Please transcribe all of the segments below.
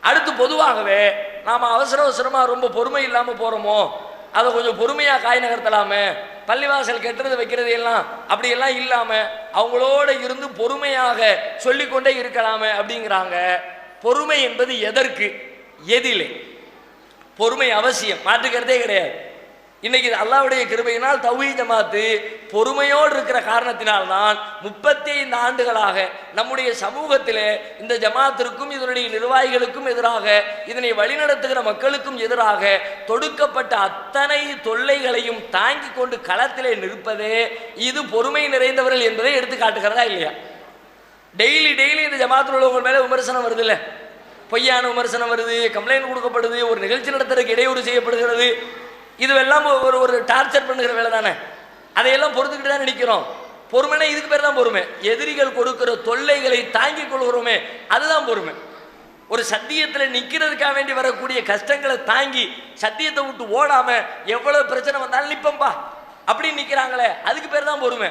அடுத்து பொதுவாகவே நாம் அவசரமாக ரொம்ப பொறுமை இல்லாமல் போகிறோமோ, அதை கொஞ்சம் பொறுமையாக காய் நகர்த்தலாமே, பள்ளிவாசல் கெட்டுறது வைக்கிறது எல்லாம் அப்படியெல்லாம் இல்லாமல் அவங்களோட இருந்து பொறுமையாக சொல்லிக்கொண்டே இருக்கலாமே அப்படிங்கிறாங்க. பொறுமை என்பது எதற்கு, எதிலே? பொறுமை அவசியம், மாற்றுக்கிறதே கிடையாது. இன்னைக்கு அல்லாஹ்வுடைய கிருபையினால் தௌஹீத் ஜமாத்து பொறுமையோடு இருக்கிற காரணத்தினால்தான் 35 ஆண்டுகளாக நம்முடைய சமூகத்திலே இந்த ஜமாத்திற்கும் இதனுடைய நிர்வாகிகளுக்கும் எதிராக, இதனை வழிநடத்துகிற மக்களுக்கும் எதிராக தொடுக்கப்பட்ட அத்தனை தொல்லைகளையும் தாங்கி கொண்டு களத்திலே நிற்பதே இது பொறுமை நிறைந்தவர்கள் என்பதை எடுத்து காட்டுகிறதா இல்லையா? டெய்லி இந்த ஜமாத்தில் உள்ளவங்க மேலே விமர்சனம் வருது, இல்லை பொய்யான விமர்சனம் வருது, கம்ப்ளைண்ட் கொடுக்கப்படுது, ஒரு நிகழ்ச்சி நடத்துறதுக்கு இடையூறு செய்யப்படுகிறது. இதுவெல்லாம் ஒரு டார்ச்சர் பண்ணுகிற வேலை தானே. அதையெல்லாம் பொறுத்துக்கிட்டு தான் நிற்கிறோம். பொறுமைனா இதுக்கு பேர் தான் பொறுமை. எதிரிகள் கொடுக்கிற தொல்லைகளை தாங்கிக் கொள்கிறோமே, அதுதான் பொறுமை. ஒரு சத்தியத்தில் நிற்கிறதுக்காக வேண்டி வரக்கூடிய கஷ்டங்களை தாங்கி சத்தியத்தை விட்டு ஓடாம எவ்வளவு பிரச்சனை வந்தாலும் நிற்பம்பா அப்படின்னு நிற்கிறாங்களே, அதுக்கு பேர் தான் பொறுமை.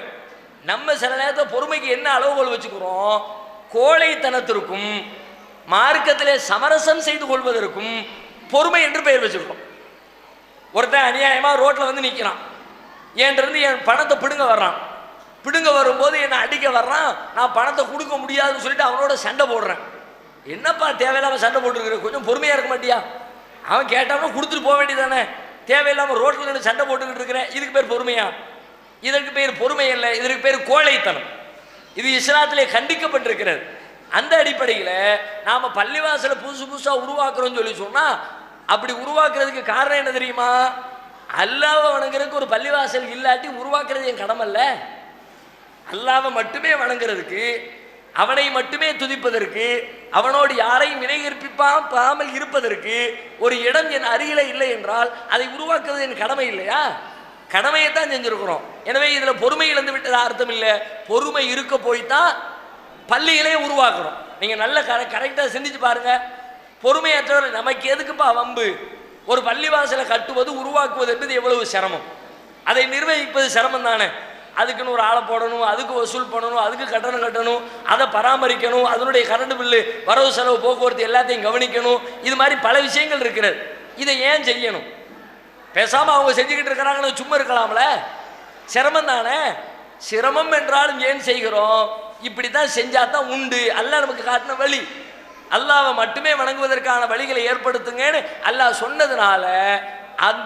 நம்ம சில நேரத்தில் பொறுமைக்கு என்ன அளவுகோல் வச்சுக்கிறோம்? கோழைத்தனத்திற்கும் மார்க்கத்திலே சமரசம் செய்து கொள்வதற்கும் பொறுமை என்று பெயர் வச்சுக்கிறோம். ஒருத்தன் அநியாயமாக ரோட்டில் வந்து நிற்கிறான், என்கிட்ட என் பணத்தை பிடுங்க வர்றான். பிடுங்க வரும்போது என்னை அடிக்க வர்றான். நான் பணத்தை கொடுக்க முடியாதுன்னு சொல்லிட்டு அவனோட சண்டை போடுறேன். என்னப்பா தேவையில்லாமல் சண்டை போட்டுருக்குற, கொஞ்சம் பொறுமையாக இருக்க மாட்டியா? அவன் கேட்டாலும் கொடுத்துட்டு போக வேண்டியதானே. தேவையில்லாமல் ரோட்டில் நின்று சண்டை போட்டுக்கிட்டு இருக்கிறேன், இதுக்கு பேர் பொறுமையா? இதற்கு பேர் பொறுமை இல்லை, இதற்கு பேர் கோழைத்தனம். இது இஸ்லாத்திலே கண்டிக்கப்பட்டிருக்கிறது. அந்த அடிப்படையில் நாம் பள்ளிவாசலை புதுசாக உருவாக்குறோம்னு சொல்லி சொன்னால், அப்படி உருவாக்குறதுக்கு காரணம் என்ன தெரியுமா? அல்லாஹ்வை வணங்குறதுக்கு ஒரு பள்ளிவாசல் இல்லாட்டி உருவாக்குறது என் கடமை இல்லை. அல்லாஹ்வை மட்டுமே வணங்குறதுக்கு, அவனை மட்டுமே துதிப்பதற்கு, அவனோடு யாரையும் இணை கற்பிப்பாமல் இருப்பதற்கு ஒரு இடம் என் அருகிலே இல்லை என்றால் அதை உருவாக்குறது என் கடமை இல்லையா? கடமையைத்தான் செஞ்சிருக்கிறோம். எனவே இதில் பொறுமை இழந்து விட்டது அர்த்தம் இல்லை. பொறுமை இருக்க போய்தான் பள்ளிகளே உருவாக்குறோம். நீங்கள் நல்ல கரெக்டாக சிந்திச்சு பாருங்க. பொறுமையற்றவர் நமக்கு எதுக்குப்பா வம்பு? ஒரு பள்ளிவாசலை கட்டுவது, உருவாக்குவது என்பது எவ்வளவு சிரமம். அதை நிர்வகிப்பது சிரமம் தானே. அதுக்குன்னு ஒரு ஆளை போடணும், அதுக்கு வசூல் பண்ணணும், அதுக்கு கட்டணம் கட்டணும், அதை பராமரிக்கணும், அதனுடைய கரண்ட் பில்லு, வரவு செலவு, போக்குவரத்து எல்லாத்தையும் கவனிக்கணும். இது மாதிரி பல விஷயங்கள் இருக்கிறது. இதை ஏன் செய்யணும்? பேசாமல் அவங்க செஞ்சுக்கிட்டு இருக்கிறாங்கன்னு சும்மா இருக்கலாம்ல. சிரமம் தானே. சிரமம் என்றாலும் ஏன் செய்கிறோம்? இப்படி தான் செஞ்சால் தான் உண்டு. அல்லாஹ் நமக்கு காட்டின வழி. அல்லாஹ்வை மட்டுமே வணங்குவதற்கான வழிகளை ஏற்படுத்துங்கன்னு அல்லாஹ் சொன்னதுனால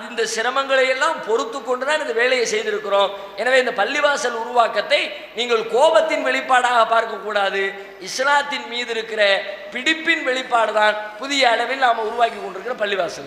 இந்த சிரமங்களை எல்லாம் பொறுத்து கொண்டு தான் இந்த வேலையை செய்திருக்கிறோம். எனவே இந்த பள்ளிவாசல் உருவாக்கத்தை நீங்கள் கோபத்தின் வெளிப்பாடாக பார்க்கக்கூடாது. இஸ்லாத்தின் மீது இருக்கிற பிடிப்பின் வெளிப்பாடு தான் புதிய அளவில் நாம் உருவாக்கி கொண்டிருக்கிற பள்ளிவாசல்.